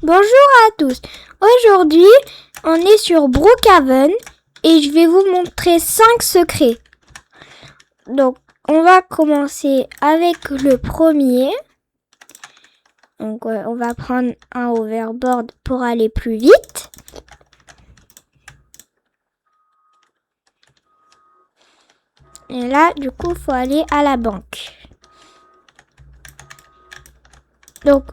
Bonjour à tous. Aujourd'hui, on est sur Brookhaven et je vais vous montrer 5 secrets. Donc, on va commencer avec le premier. Donc, on va prendre un hoverboard pour aller plus vite. Et là, du coup, il faut aller à la banque. Donc,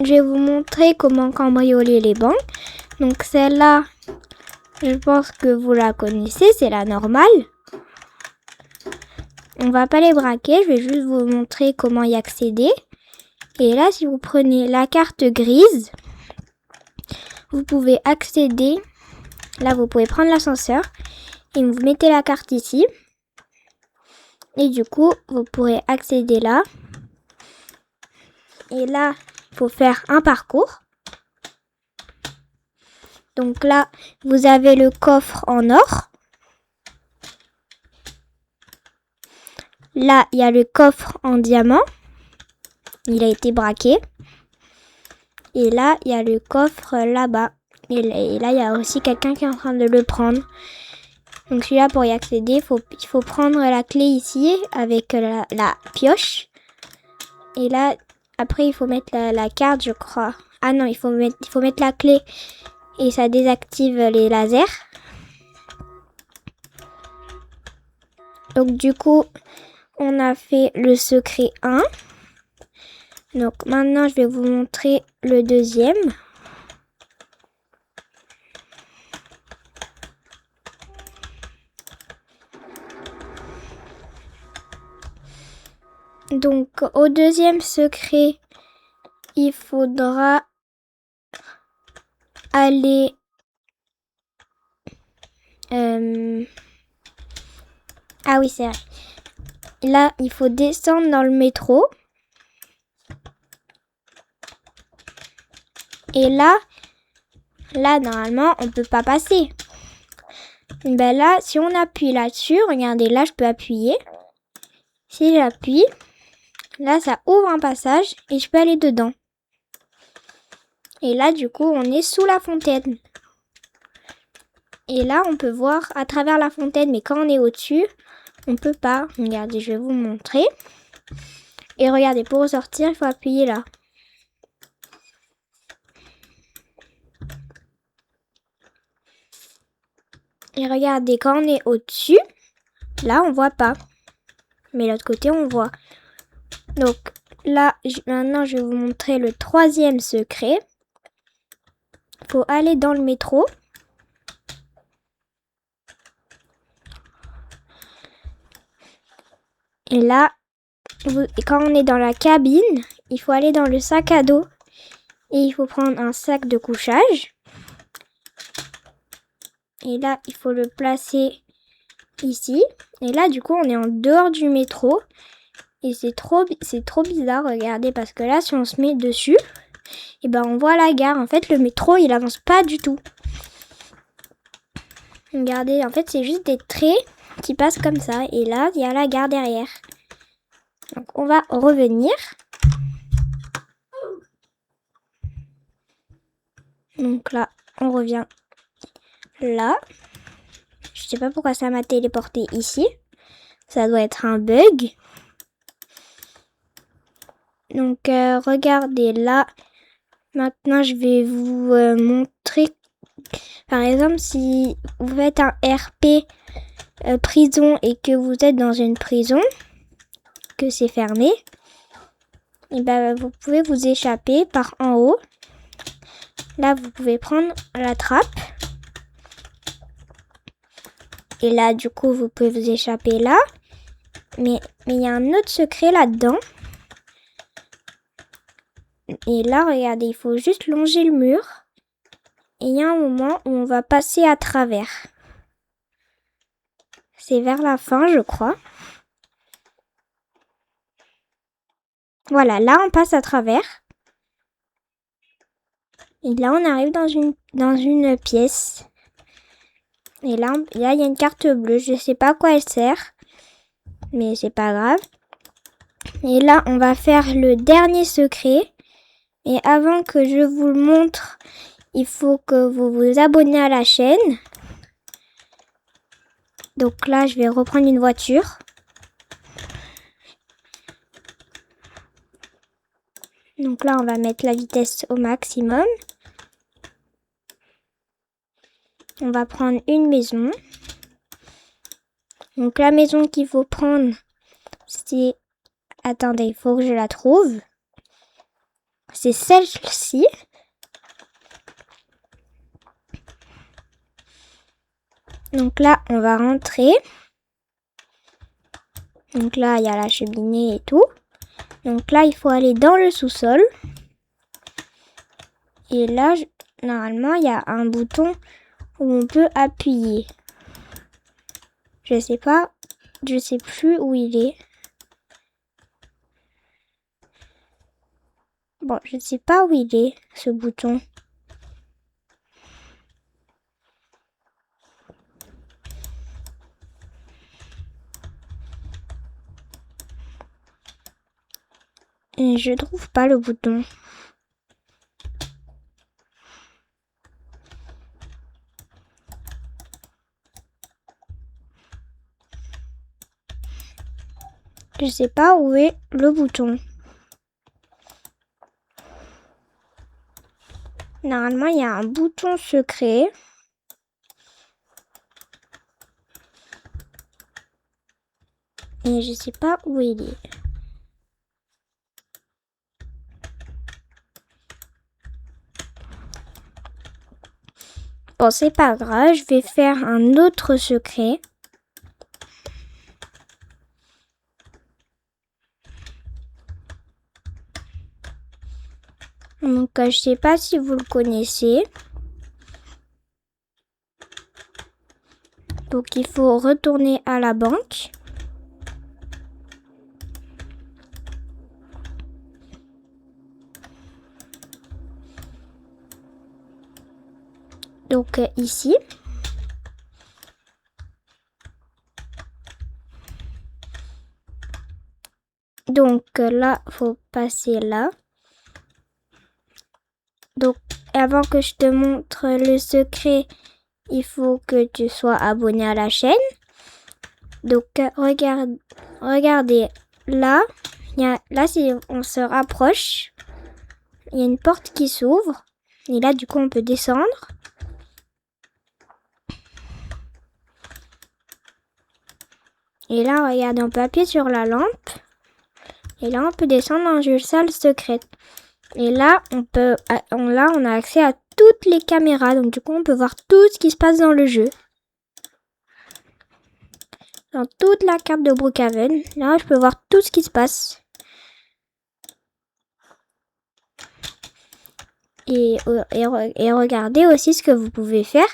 je vais vous montrer comment cambrioler les banques. Donc, celle-là, je pense que vous la connaissez, c'est la normale. On va pas les braquer, je vais juste vous montrer comment y accéder. Et là, si vous prenez la carte grise, vous pouvez accéder. Là, vous pouvez prendre l'ascenseur et vous mettez la carte ici. Et du coup, vous pourrez accéder là. Et là, il faut faire un parcours. Donc là, vous avez le coffre en or. Là, il y a le coffre en diamant. Il a été braqué. Et là, il y a le coffre là-bas. Et là, il y a aussi quelqu'un qui est en train de le prendre. Donc celui-là, pour y accéder, il faut prendre la clé ici avec la pioche. Et là, après, il faut mettre la carte, je crois. Ah non, il faut mettre la clé et ça désactive les lasers. Donc du coup, on a fait le secret 1. Donc maintenant, je vais vous montrer le deuxième. Donc au deuxième secret, il faudra aller ah oui, c'est vrai. Là, il faut descendre dans le métro. Et là, normalement, on peut pas passer. Ben là, si on appuie là-dessus, regardez, là, je peux appuyer. Si j'appuie, là, ça ouvre un passage et je peux aller dedans. Et là, du coup, on est sous la fontaine. Et là, on peut voir à travers la fontaine, mais quand on est au-dessus, on peut pas. Regardez, je vais vous montrer. Et regardez, pour ressortir, il faut appuyer là. Et regardez, quand on est au-dessus, là, on voit pas. Mais l'autre côté, on voit. Donc là, maintenant, je vais vous montrer le troisième secret. Il faut aller dans le métro. Et là, quand on est dans la cabine, il faut aller dans le sac à dos. Et il faut prendre un sac de couchage. Et là, il faut le placer ici. Et là, du coup, on est en dehors du métro. Et c'est trop bizarre, regardez, parce que là, si on se met dessus, et ben on voit la gare. En fait, le métro, il avance pas du tout. Regardez, en fait, c'est juste des traits qui passent comme ça. Et là, il y a la gare derrière. Donc, on va revenir. Donc là, on revient là. Je sais pas pourquoi ça m'a téléporté ici. Ça doit être un bug. Donc, regardez là. Maintenant, je vais vous montrer. Par exemple, si vous faites un RP prison et que vous êtes dans une prison, que c'est fermé, et ben vous pouvez vous échapper par en haut. Là, vous pouvez prendre la trappe. Et là, du coup, vous pouvez vous échapper là. Mais il y a un autre secret là-dedans. Et là, regardez, il faut juste longer le mur. Et il y a un moment où on va passer à travers. C'est vers la fin, je crois. Voilà, là, on passe à travers. Et là, on arrive dans une pièce. Et là, il y a une carte bleue. Je ne sais pas à quoi elle sert. Mais c'est pas grave. Et là, on va faire le dernier secret. Et avant que je vous le montre, il faut que vous vous abonnez à la chaîne. Donc là, je vais reprendre une voiture. Donc là, on va mettre la vitesse au maximum. On va prendre une maison. Donc la maison qu'il faut prendre, c'est... Attendez, il faut que je la trouve. C'est celle-ci. Donc là, on va rentrer. Donc là, il y a la cheminée et tout. Donc là, il faut aller dans le sous-sol. Et là, normalement, il y a un bouton où on peut appuyer. Je sais pas, je sais plus où il est. Bon, je ne sais pas où il est, ce bouton. Et je trouve pas le bouton. Je sais pas où est le bouton. Normalement, il y a un bouton secret. Et je sais pas où il est. Bon, c'est pas grave, je vais faire un autre secret. Donc, je sais pas si vous le connaissez. Donc, il faut retourner à la banque. Donc, ici. Donc, là, faut passer là. Donc, avant que je te montre le secret, il faut que tu sois abonné à la chaîne. Donc, regardez, là, si on se rapproche, il y a une porte qui s'ouvre. Et là, du coup, on peut descendre. Et là, regardez, on peut appuyer sur la lampe. Et là, on peut descendre dans une salle secrète. Et là, on a accès à toutes les caméras. Donc, du coup, on peut voir tout ce qui se passe dans le jeu. Dans toute la carte de Brookhaven. Là, je peux voir tout ce qui se passe. Et regardez aussi ce que vous pouvez faire.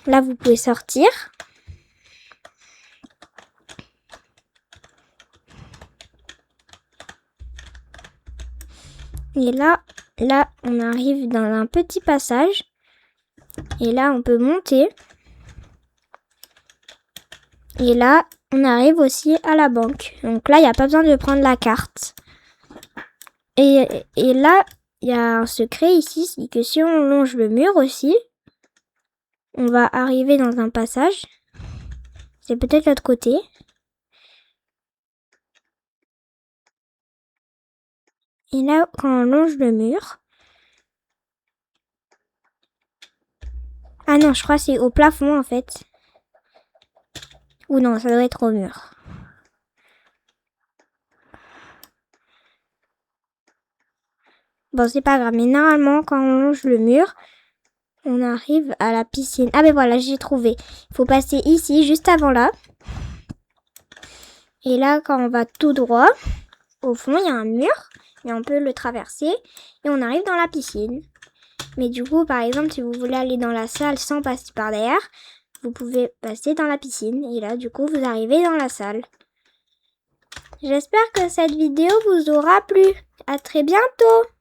Là, vous pouvez sortir. Et là, on arrive dans un petit passage. Et là, on peut monter. Et là, on arrive aussi à la banque. Donc là, il n'y a pas besoin de prendre la carte. Et là, il y a un secret ici, c'est que si on longe le mur aussi, on va arriver dans un passage. C'est peut-être l'autre côté. Et là, quand on longe le mur... Ah non, je crois que c'est au plafond en fait. Ou non, ça doit être au mur. Bon, c'est pas grave, mais normalement, quand on longe le mur, on arrive à la piscine. Ah ben voilà, j'ai trouvé. Il faut passer ici, juste avant là. Et là, quand on va tout droit, au fond, il y a un mur. Et on peut le traverser. Et on arrive dans la piscine. Mais du coup, par exemple, si vous voulez aller dans la salle sans passer par derrière, vous pouvez passer dans la piscine. Et là, du coup, vous arrivez dans la salle. J'espère que cette vidéo vous aura plu. À très bientôt!